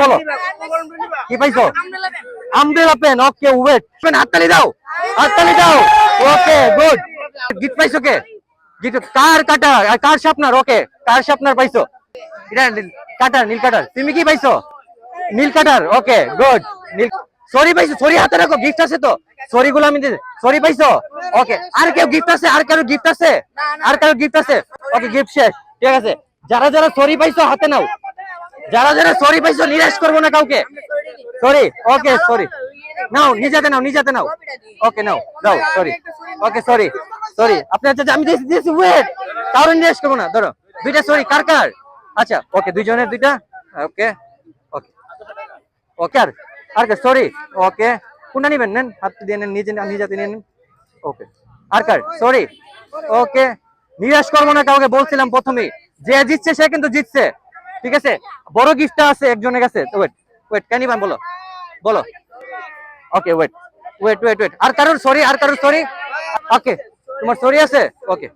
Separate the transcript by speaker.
Speaker 1: বলো কি পাইছো umbrella pen okay wait pen হাততালি দাও ওকে গুড গিফট পাইছো কে গিফট কার কাটার আর কার শার্পনার ওকে কার শার্পনার পাইছো এটা কাটার নীল কাটার তুমি কি পাইছো নীল কাটার ওকে গুড নীল সরি পাইছো সরি হাতে রাখো গিফট আছে তো সরি গুলো আমি সরি পাইছো ওকে আর কেউ গিফট আছে আর কারো গিফট আছে ওকে গিফট শেষ ঠিক আছে যারা যারা সরি পাইছো হাতে নাও যারা যারা সরি পাইছো নিরাশ করবো না কাউকে সরি ওকে সরি নাও নিজাতে নাও ওকে নাও যাও সরি ওকে সরি আপনি আচ্ছা আমি দিয়েছি ওয়েট কারণ নিরাশ করবো না ধরো দুইটা সরি কার কার আচ্ছা ওকে দুইজনের দুইটা ওকে ওকে ওকে আর কে সরি ওকে কোনটা নিবেন নেন হাত দিয়ে নেন নিজাতে নেন ওকে আর কার সরি ওকে নিরাশ করবো না কাউকে বলছিলাম প্রথমেই যে জিতছে সে কিন্তু জিতছে ঠিক আছে বড় গিফটটা আছে একজনের কাছে তো ওয়েট কেন নিবেন বলো ওকে ওয়েট আর কারোর সরি ওকে তোমার সরি আছে ওকে